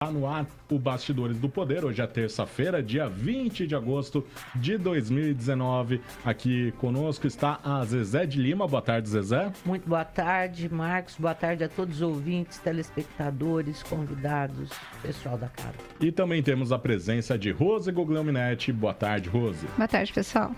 Tá no ar o Bastidores do Poder. Hoje é terça-feira, dia 20 de agosto de 2019. Aqui conosco está a Zezé de Lima. Boa tarde, Zezé. Muito boa tarde, Marcos. Boa tarde a todos os ouvintes, telespectadores, convidados, pessoal da casa. E também temos a presença de Rose Guglielminetti. Boa tarde, Rose. Boa tarde, pessoal.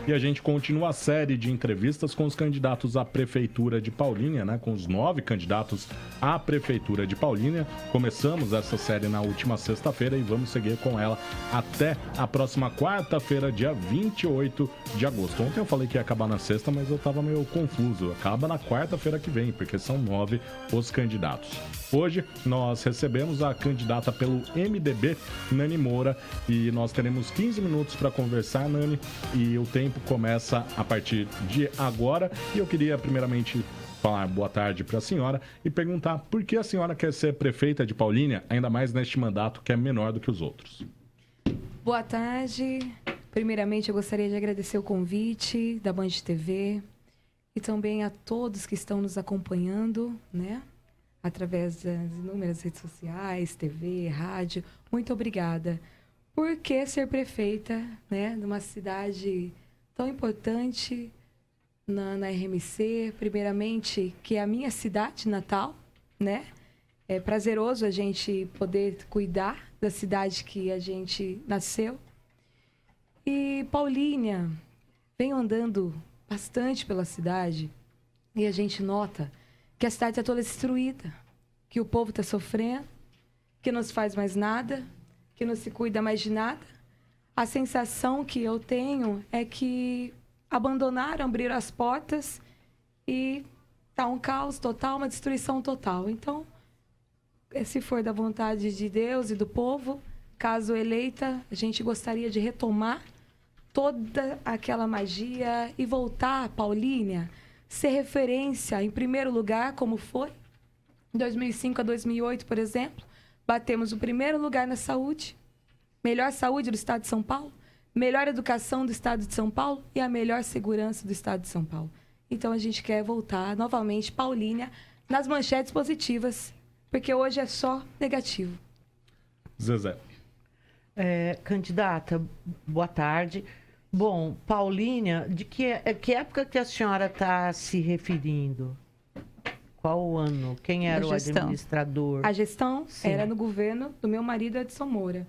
E a gente continua a série de entrevistas com os candidatos à Prefeitura de Paulínia, né? Com os 9 candidatos à Prefeitura de Paulínia. Começamos essa série na última sexta-feira e vamos seguir com ela até a próxima quarta-feira, dia 28 de agosto. Ontem eu falei que ia acabar na sexta, mas eu estava meio confuso. Acaba na quarta-feira que vem, porque são 9 os candidatos. Hoje nós recebemos a candidata pelo MDB, Nani Moura, e nós teremos 15 minutos para conversar, Nani, e o tempo começa a partir de agora. E eu queria primeiramente falar boa tarde para a senhora e perguntar por que a senhora quer ser prefeita de Paulínia, ainda mais neste mandato que é menor do que os outros. Boa tarde. Primeiramente, eu gostaria de agradecer o convite da Band TV e também a todos que estão nos acompanhando, né? Através das inúmeras redes sociais, TV, rádio. Muito obrigada. Por que ser prefeita, né, numa cidade tão importante na RMC? Primeiramente, que é a minha cidade natal, né? É prazeroso a gente poder cuidar da cidade que a gente nasceu. E Paulínia, venho andando bastante pela cidade e a gente nota que a cidade está toda destruída, que o povo está sofrendo, que não se faz mais nada, que não se cuida mais de nada. A sensação que eu tenho é que abandonaram, abriram as portas e está um caos total, uma destruição total. Então, se for da vontade de Deus e do povo, caso eleita, a gente gostaria de retomar toda aquela magia e voltar a Paulínia, ser referência em primeiro lugar, como foi. Em 2005 a 2008, por exemplo, batemos o primeiro lugar na saúde, melhor saúde do estado de São Paulo, melhor educação do estado de São Paulo e a melhor segurança do estado de São Paulo. Então, a gente quer voltar novamente Paulínia nas manchetes positivas, porque hoje é só negativo. Zezé. Candidata, boa tarde. Bom, Paulínia, de que época que a senhora está se referindo? Qual o ano? Quem era o administrador? A gestão Sim. era no governo do meu marido, Edson Moura.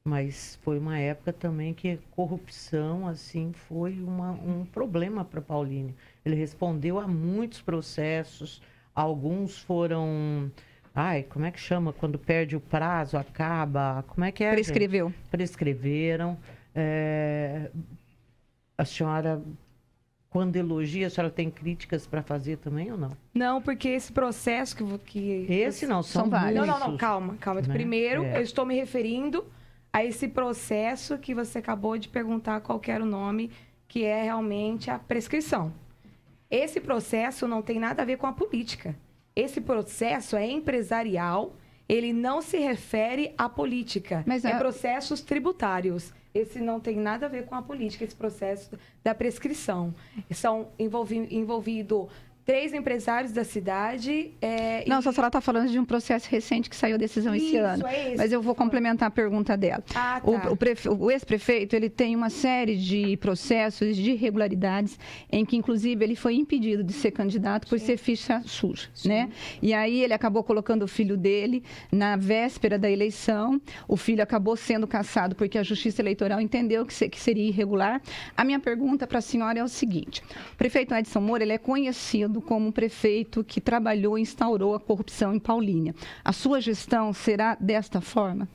Mas foi uma época também que corrupção, assim, foi um problema para Paulínia. Ele respondeu a muitos processos, alguns foram... como é que chama? Quando perde o prazo, acaba... Como é que é? Prescreveu. Gente? Prescreveram. A senhora... Quando elogia, a senhora tem críticas para fazer também ou não? Não, porque esse processo que Esse não, são vários. muitos. Não, calma. Né? Primeiro, eu estou me referindo a esse processo que você acabou de perguntar qual que era o nome, que é realmente a prescrição. Esse processo não tem nada a ver com a política. Esse processo é empresarial, ele não se refere à política. Mas é processos tributários. Esse não tem nada a ver com a política, esse processo da prescrição. São envolvidos 3 empresários da cidade. Não, a senhora está falando de um processo recente que saiu a decisão esse ano. É esse. Mas eu vou complementar a pergunta dela. Tá. O ex-prefeito, ele tem uma série de processos de irregularidades em que, inclusive, ele foi impedido de ser candidato por ser ficha suja, né? E aí ele acabou colocando o filho dele na véspera da eleição. O filho acabou sendo cassado porque a Justiça Eleitoral entendeu que seria irregular. A minha pergunta para a senhora é o seguinte. O prefeito Edson Moura, ele é conhecido como um prefeito que trabalhou e instaurou a corrupção em Paulínia. A sua gestão será desta forma?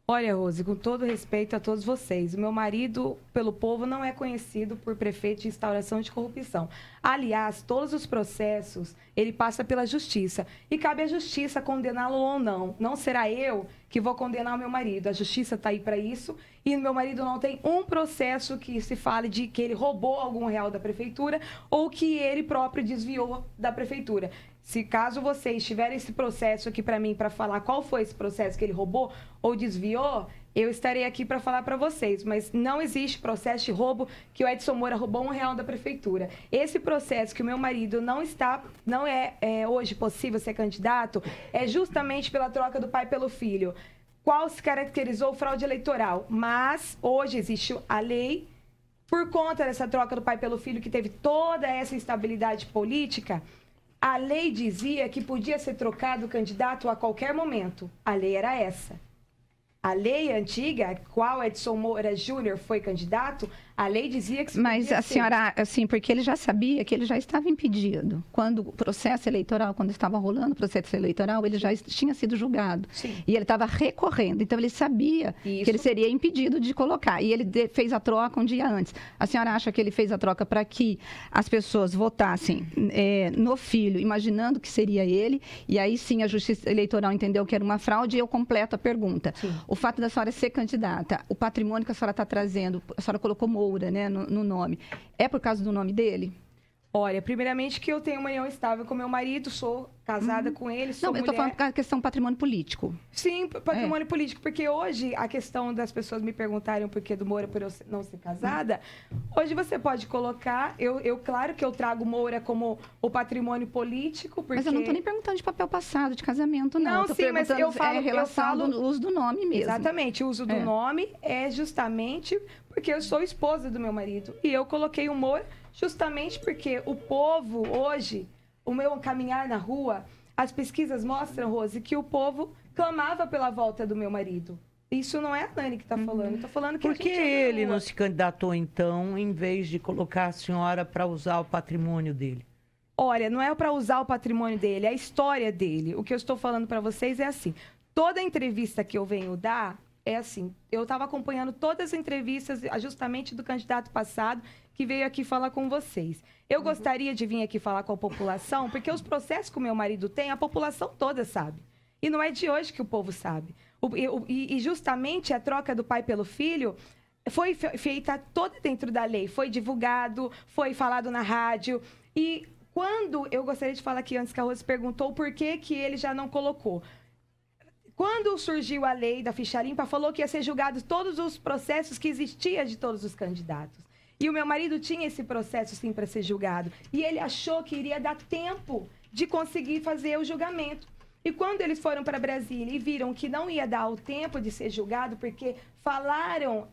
Olha, Rose, com todo respeito a todos vocês, o meu marido, pelo povo, não é conhecido por prefeito de instauração de corrupção. Aliás, todos os processos, ele passa pela justiça. E cabe à justiça condená-lo ou não. Não será eu que vou condenar o meu marido. A justiça está aí para isso. E meu marido não tem um processo que se fale de que ele roubou algum real da prefeitura ou que ele próprio desviou da prefeitura. Se caso vocês tiverem esse processo aqui para mim, para falar qual foi esse processo que ele roubou ou desviou, eu estarei aqui para falar para vocês. Mas não existe processo de roubo que o Edson Moura roubou R$1 da prefeitura. Esse processo que o meu marido não é hoje possível ser candidato é justamente pela troca do pai pelo filho. qual se caracterizou fraude eleitoral. Mas hoje existe a lei, por conta dessa troca do pai pelo filho, que teve toda essa instabilidade política, a lei dizia que podia ser trocado o candidato a qualquer momento. A lei era essa. A lei antiga, qual Edson Moura Júnior foi candidato, a lei dizia que... Mas a senhora, assim, porque ele já sabia que ele já estava impedido. Quando o processo eleitoral, quando estava rolando o processo eleitoral, ele já tinha sido julgado. Sim. E ele estava recorrendo. Então, ele sabia que ele seria impedido de colocar. E ele fez a troca um dia antes. A senhora acha que ele fez a troca para que as pessoas votassem no filho, imaginando que seria ele, e aí sim a Justiça Eleitoral entendeu que era uma fraude, e eu completo a pergunta. Sim. O fato da senhora ser candidata, o patrimônio que a senhora está trazendo, a senhora colocou Moura, né, no nome, é por causa do nome dele? Olha, primeiramente que eu tenho uma união estável com meu marido, sou casada com ele, sou mulher. Eu estou falando da questão patrimônio político. Sim, patrimônio político, porque hoje a questão das pessoas me perguntarem o porquê do Moura por eu não ser casada, hoje você pode colocar, claro que eu trago Moura como o patrimônio político, porque... Mas eu não estou nem perguntando de papel passado, de casamento, não. Não, eu tô sim, mas eu falo... em relação do uso do nome mesmo. Exatamente, o uso do nome é justamente porque eu sou esposa do meu marido. E eu coloquei o Moura justamente porque o povo hoje, o meu caminhar na rua, as pesquisas mostram, Rose, que o povo clamava pela volta do meu marido. Isso não é a Nani que está falando. Estou falando que Por que ele não se candidatou, então, em vez de colocar a senhora para usar o patrimônio dele? Olha, não é para usar o patrimônio dele, é a história dele. O que eu estou falando para vocês é assim. Toda entrevista que eu venho dar é assim. Eu estava acompanhando todas as entrevistas justamente do candidato passado que veio aqui falar com vocês. Eu gostaria de vir aqui falar com a população, porque os processos que o meu marido tem, a população toda sabe. E não é de hoje que o povo sabe. E justamente a troca do pai pelo filho foi feita toda dentro da lei. Foi divulgado, foi falado na rádio. E quando, eu gostaria de falar aqui antes que a Rose perguntou por que ele já não colocou. Quando surgiu a lei da ficha limpa, falou que ia ser julgado todos os processos que existiam de todos os candidatos. E o meu marido tinha esse processo, sim, para ser julgado. E ele achou que iria dar tempo de conseguir fazer o julgamento. E quando eles foram para Brasília e viram que não ia dar o tempo de ser julgado, porque falaram,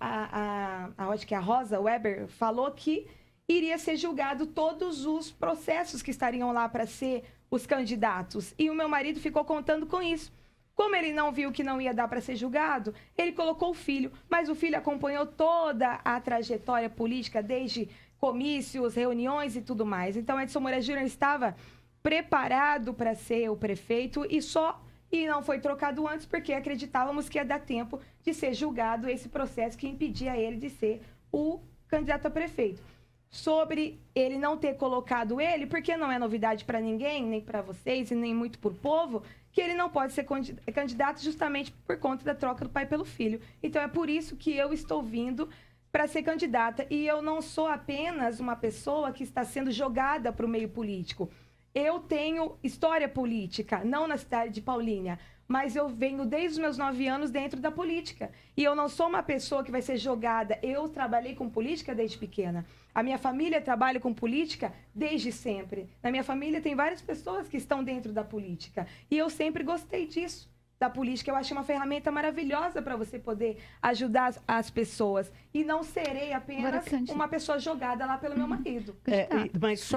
acho que a Rosa Weber falou que iria ser julgado todos os processos que estariam lá para ser os candidatos. E o meu marido ficou contando com isso. Como ele não viu que não ia dar para ser julgado, ele colocou o filho. Mas o filho acompanhou toda a trajetória política, desde comícios, reuniões e tudo mais. Então, Edson Moura Júnior estava preparado para ser o prefeito e não foi trocado antes porque acreditávamos que ia dar tempo de ser julgado esse processo que impedia ele de ser o candidato a prefeito. Sobre ele não ter colocado ele, porque não é novidade para ninguém, nem para vocês e nem muito para o povo, que ele não pode ser candidato justamente por conta da troca do pai pelo filho. Então é por isso que eu estou vindo para ser candidata. E eu não sou apenas uma pessoa que está sendo jogada para o meio político. Eu tenho história política, não na cidade de Paulínia, mas eu venho desde os meus 9 anos dentro da política. E eu não sou uma pessoa que vai ser jogada. Eu trabalhei com política desde pequena. A minha família trabalha com política desde sempre. Na minha família tem várias pessoas que estão dentro da política. E eu sempre gostei disso, da política. Eu acho uma ferramenta maravilhosa para você poder ajudar as pessoas. E não serei apenas uma pessoa jogada lá pelo meu marido. Mas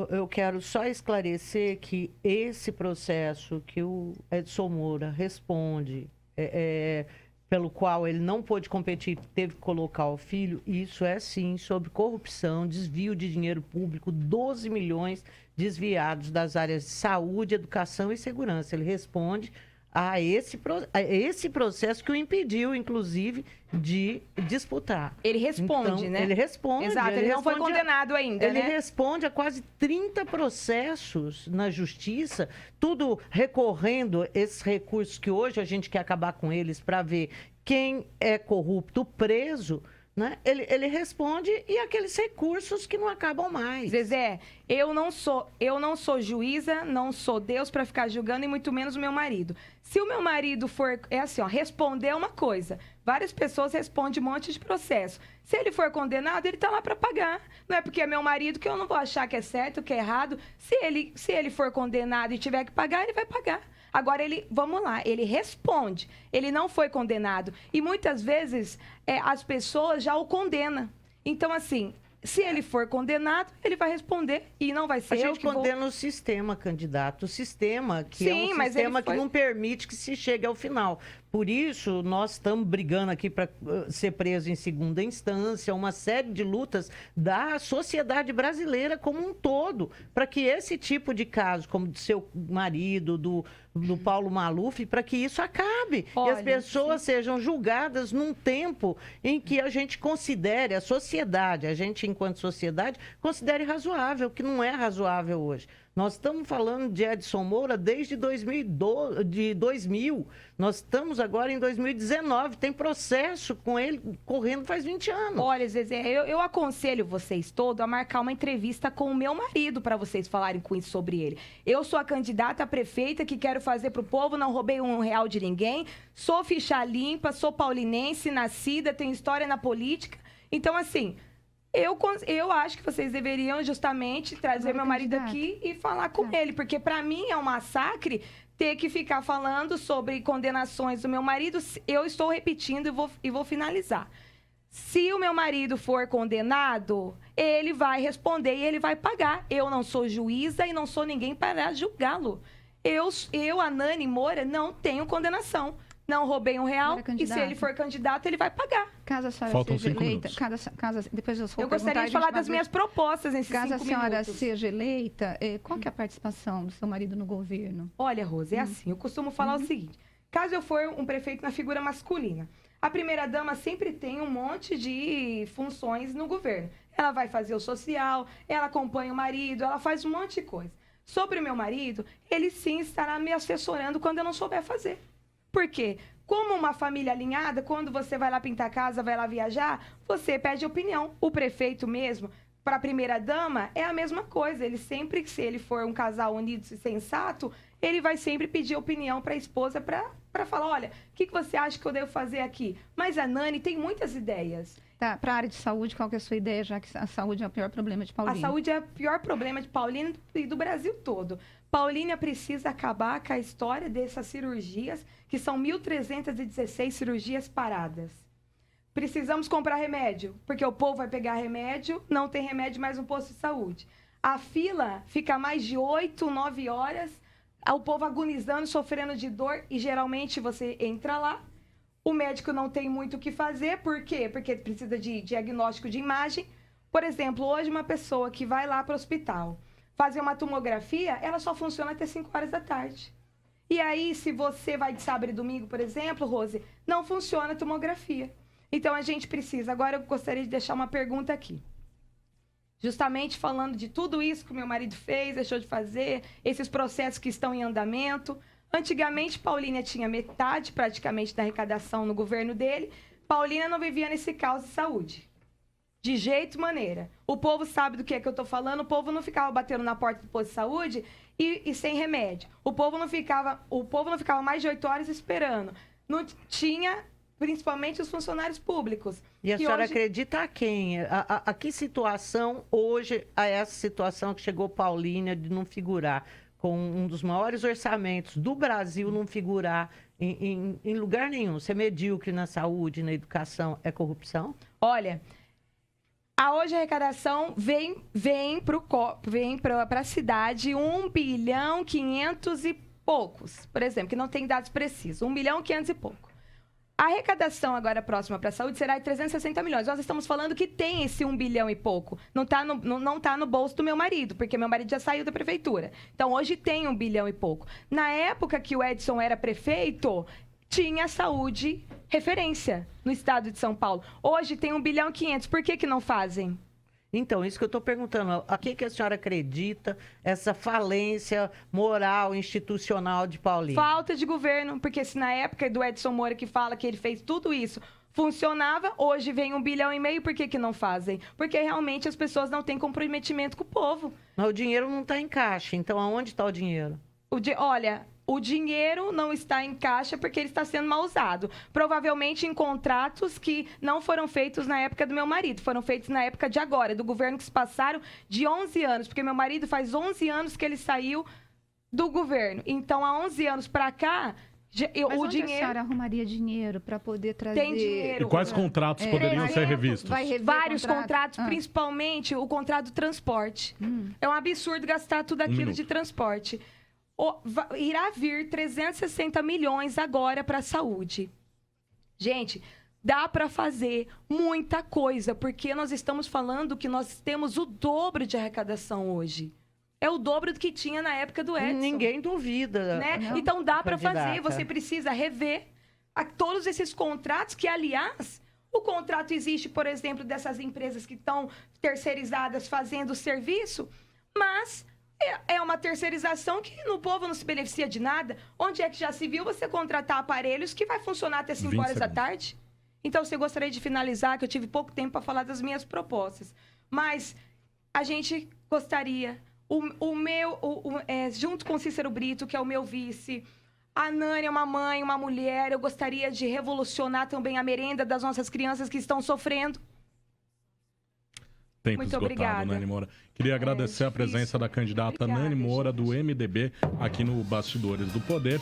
eu quero só esclarecer que esse processo que o Edson Moura responde, pelo qual ele não pôde competir, teve que colocar o filho, isso é sim sobre corrupção, desvio de dinheiro público, 12 milhões desviados das áreas de saúde, educação e segurança. Ele responde a esse processo que o impediu, inclusive, de disputar. Ele responde, então, né? Ele responde. Exato, ele não foi condenado ainda, Ele responde a quase 30 processos na justiça, tudo recorrendo esses recursos que hoje a gente quer acabar com eles para ver quem é corrupto preso, né? Ele responde e aqueles recursos que não acabam mais. Zezé, eu não sou juíza, não sou Deus para ficar julgando e muito menos o meu marido. Se o meu marido for, responder uma coisa, várias pessoas respondem um monte de processo. Se ele for condenado, ele está lá para pagar. Não é porque é meu marido que eu não vou achar que é certo, que é errado. Se ele for condenado e tiver que pagar, ele vai pagar. Agora, vamos lá, ele responde. Ele não foi condenado. E muitas vezes as pessoas já o condenam. Então, assim, se ele for condenado, ele vai responder e não vai ser eu que A gente condena o sistema, candidato. O sistema que Sim, é um mas sistema que foi... não permite que se chegue ao final. Por isso, nós estamos brigando aqui para ser preso em segunda instância, uma série de lutas da sociedade brasileira como um todo, para que esse tipo de caso, como do seu marido, do Paulo Maluf, para que isso acabe. Olha, e as pessoas sejam julgadas num tempo em que a gente considere, a sociedade, a gente enquanto sociedade, considere razoável, que não é razoável hoje. Nós estamos falando de Edson Moura desde 2000. Nós estamos agora em 2019. Tem processo com ele correndo faz 20 anos. Olha, Zezé, eu aconselho vocês todos a marcar uma entrevista com o meu marido para vocês falarem com isso sobre ele. Eu sou a candidata a prefeita que quero fazer para o povo, não roubei R$1 de ninguém, sou ficha limpa, sou paulinense, nascida, tenho história na política. Então, assim... Eu acho que vocês deveriam justamente trazer meu marido aqui e falar com ele, porque para mim é um massacre ter que ficar falando sobre condenações do meu marido. Eu estou repetindo e vou finalizar. Se o meu marido for condenado, ele vai responder e ele vai pagar. Eu não sou juíza e não sou ninguém para julgá-lo. A Nani Moura, não tenho condenação. Não roubei R$1 e se ele for candidato, ele vai pagar. Caso a senhora Faltam seja 5 eleita, minutos. depois eu gostaria de falar das minhas propostas nesses 5 minutos. Caso a senhora seja eleita, qual que é a participação do seu marido no governo? Olha, Rose, é assim, eu costumo falar o seguinte, caso eu for um prefeito na figura masculina, a primeira-dama sempre tem um monte de funções no governo. Ela vai fazer o social, ela acompanha o marido, ela faz um monte de coisa. Sobre o meu marido, ele sim estará me assessorando quando eu não souber fazer. Por quê? Como uma família alinhada, quando você vai lá pintar a casa, vai lá viajar, você pede opinião. O prefeito mesmo, para a primeira-dama, é a mesma coisa. Ele sempre, se ele for um casal unido e sensato, ele vai sempre pedir opinião para a esposa para falar, olha, o que você acha que eu devo fazer aqui? Mas a Nani tem muitas ideias. Tá, para a área de saúde, qual que é a sua ideia, já que a saúde é o pior problema de Paulínia? A saúde é o pior problema de Paulínia e do Brasil todo. Paulínia precisa acabar com a história dessas cirurgias, que são 1.316 cirurgias paradas. Precisamos comprar remédio, porque o povo vai pegar remédio, não tem remédio mais no posto de saúde. A fila fica mais de 8, 9 horas, o povo agonizando, sofrendo de dor, e geralmente você entra lá, o médico não tem muito o que fazer, por quê? Porque precisa de diagnóstico de imagem. Por exemplo, hoje uma pessoa que vai lá para o hospital fazer uma tomografia, ela só funciona até 5 horas da tarde. E aí, se você vai de sábado e domingo, por exemplo, Rose, não funciona a tomografia. Então, a gente precisa. Agora, eu gostaria de deixar uma pergunta aqui. Justamente falando de tudo isso que o meu marido fez, deixou de fazer, esses processos que estão em andamento. Antigamente, Paulínia tinha metade, praticamente, da arrecadação no governo dele. Paulínia não vivia nesse caos de saúde. De jeito e maneira. O povo sabe do que é que eu estou falando. O povo não ficava batendo na porta do posto de saúde e sem remédio. O povo não ficava mais de 8 horas esperando. Não tinha, principalmente, os funcionários públicos. E a senhora acredita a quem? A que situação hoje, a essa situação que chegou Paulínia de não figurar com um dos maiores orçamentos do Brasil, não figurar em lugar nenhum? Ser medíocre na saúde, na educação, é corrupção? Olha... Hoje a arrecadação vem para a cidade 1 bilhão 500 e poucos, por exemplo, que não tem dados precisos, 1 bilhão 500 e pouco. A arrecadação agora próxima para a saúde será de 360 milhões. Nós estamos falando que tem esse 1 bilhão e pouco. Não tá no bolso do meu marido, porque meu marido já saiu da prefeitura. Então, hoje tem 1 bilhão e pouco. Na época que o Edson era prefeito, tinha saúde referência no estado de São Paulo. Hoje tem 1 bilhão e 500. Por que não fazem? Então, isso que eu estou perguntando. A que a senhora acredita essa falência moral, institucional de Paulínia? Falta de governo, porque se na época do Edson Moura, que fala que ele fez tudo isso, funcionava, hoje vem 1 bilhão e meio, por que não fazem? Porque realmente as pessoas não têm comprometimento com o povo. Mas o dinheiro não está em caixa, então aonde está o dinheiro? Olha... O dinheiro não está em caixa porque ele está sendo mal usado. Provavelmente em contratos que não foram feitos na época do meu marido. Foram feitos na época de agora, do governo que se passaram de 11 anos. Porque meu marido faz 11 anos que ele saiu do governo. Então, há 11 anos para cá, Mas o onde a dinheiro... senhora arrumaria dinheiro para poder trazer... Tem dinheiro. E quais contratos poderiam ser revistos? Vai rever Vários contrato? contratos, principalmente o contrato do transporte. É um absurdo gastar tudo aquilo minuto. de transporte. Irá vir 360 milhões agora para a saúde. Gente, dá para fazer muita coisa, porque nós estamos falando que nós temos o dobro de arrecadação hoje. É o dobro do que tinha na época do Edson. Ninguém duvida. Né? Então dá para fazer. Candidata. Você precisa rever todos esses contratos, que, aliás, o contrato existe, por exemplo, dessas empresas que estão terceirizadas fazendo o serviço, mas é uma terceirização que no povo não se beneficia de nada. Onde é que já se viu você contratar aparelhos que vai funcionar até 5 horas da tarde? Então, você gostaria de finalizar, que eu tive pouco tempo para falar das minhas propostas. Mas a gente gostaria... junto com Cícero Brito, que é o meu vice, a Nani é uma mãe, uma mulher. Eu gostaria de revolucionar também a merenda das nossas crianças que estão sofrendo. Tempo Muito esgotado, obrigada. Nani Moura. Queria agradecer a presença da candidata Obrigada, Nani Moura, do gente. MDB, aqui no Bastidores do Poder.